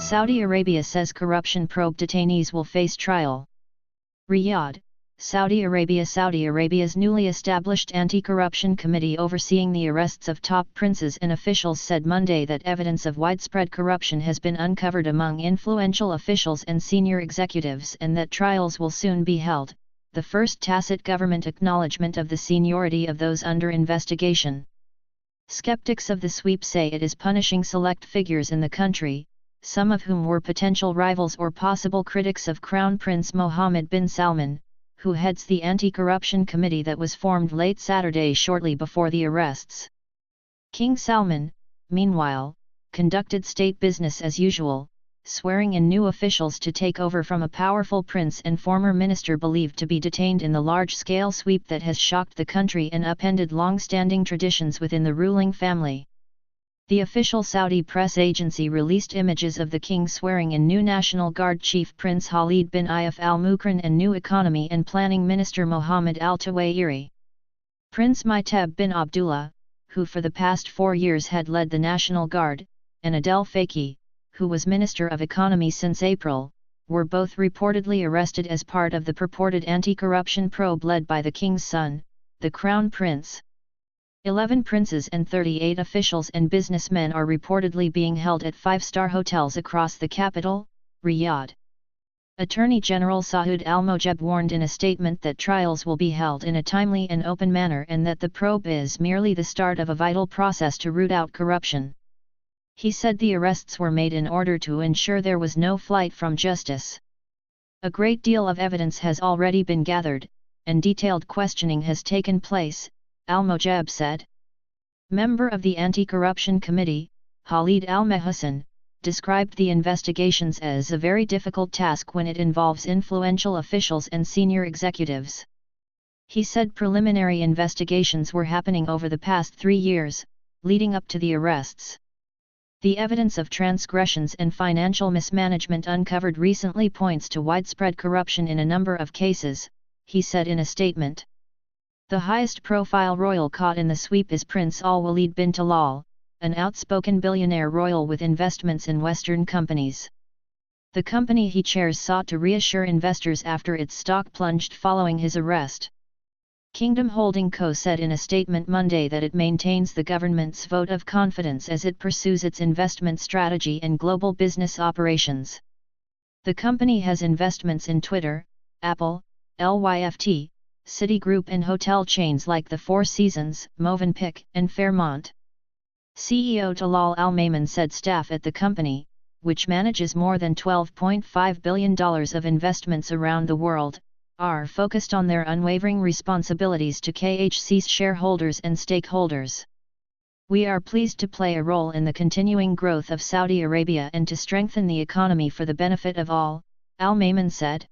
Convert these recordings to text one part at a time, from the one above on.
Saudi Arabia says corruption probe detainees will face trial. Riyadh, Saudi Arabia. Saudi Arabia's newly established anti-corruption committee overseeing the arrests of top princes and officials said Monday that evidence of widespread corruption has been uncovered among influential officials and senior executives and that trials will soon be held, the first tacit government acknowledgement of the seniority of those under investigation. Skeptics of the sweep say it is punishing select figures in the country, some of whom were potential rivals or possible critics of Crown Prince Mohammed bin Salman, who heads the anti-corruption committee that was formed late Saturday shortly before the arrests. King Salman, meanwhile, conducted state business as usual, swearing in new officials to take over from a powerful prince and former minister believed to be detained in the large-scale sweep that has shocked the country and upended long-standing traditions within the ruling family. The official Saudi press agency released images of the king swearing in new National Guard Chief Prince Khalid bin Ayaf Al Mukran and new Economy and Planning Minister Mohammed Al Tawayiri. Prince Muteb bin Abdullah, who for the past 4 years had led the National Guard, and Adel Faki, who was Minister of Economy since April, were both reportedly arrested as part of the purported anti-corruption probe led by the king's son, the Crown Prince. 11 princes and 38 officials and businessmen are reportedly being held at 5-star hotels across the capital, Riyadh. Attorney General Saud Al-Mojeb warned in a statement that trials will be held in a timely and open manner and that the probe is merely the start of a vital process to root out corruption. He said the arrests were made in order to ensure there was no flight from justice. A great deal of evidence has already been gathered, and detailed questioning has taken place, Al-Mojeb said. Member of the Anti-Corruption Committee, Khalid Al-Mehsan, described the investigations as a very difficult task when it involves influential officials and senior executives. He said preliminary investigations were happening over the past 3 years, leading up to the arrests. The evidence of transgressions and financial mismanagement uncovered recently points to widespread corruption in a number of cases, he said in a statement. The highest-profile royal caught in the sweep is Prince Al-Walid bin Talal, an outspoken billionaire royal with investments in Western companies. The company he chairs sought to reassure investors after its stock plunged following his arrest. Kingdom Holding Co. said in a statement Monday that it maintains the government's vote of confidence as it pursues its investment strategy and global business operations. The company has investments in Twitter, Apple, Lyft, Citigroup and hotel chains like the Four Seasons, Movenpick, and Fairmont. CEO Talal Al-Mayman said staff at the company, which manages more than $12.5 billion of investments around the world, are focused on their unwavering responsibilities to KHC's shareholders and stakeholders. We are pleased to play a role in the continuing growth of Saudi Arabia and to strengthen the economy for the benefit of all, Al-Mayman said.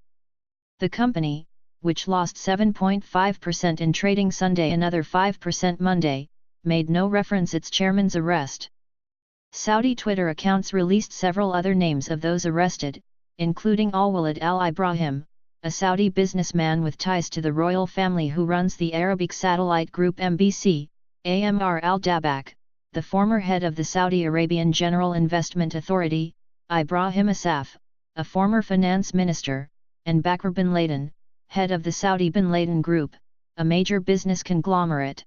The company, which lost 7.5% in trading Sunday, another 5% Monday, made no reference its chairman's arrest. Saudi Twitter accounts released several other names of those arrested, including Al-Walid Al-Ibrahim, a Saudi businessman with ties to the royal family who runs the Arabic satellite group MBC, Amr Al-Dabak, the former head of the Saudi Arabian General Investment Authority, Ibrahim Asaf, a former finance minister, and Bakr bin Laden, head of the Saudi bin Laden Group, a major business conglomerate.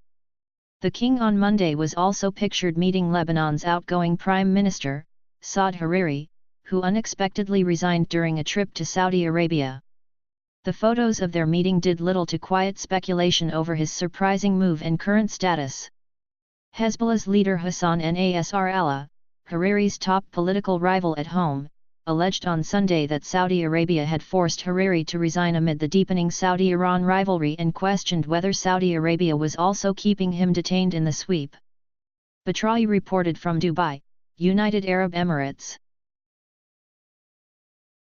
The king on Monday was also pictured meeting Lebanon's outgoing Prime Minister, Saad Hariri, who unexpectedly resigned during a trip to Saudi Arabia. The photos of their meeting did little to quiet speculation over his surprising move and current status. Hezbollah's leader Hassan Nasrallah, Hariri's top political rival at home, alleged on Sunday that Saudi Arabia had forced Hariri to resign amid the deepening Saudi-Iran rivalry and questioned whether Saudi Arabia was also keeping him detained in the sweep. Batra'i reported from Dubai, United Arab Emirates.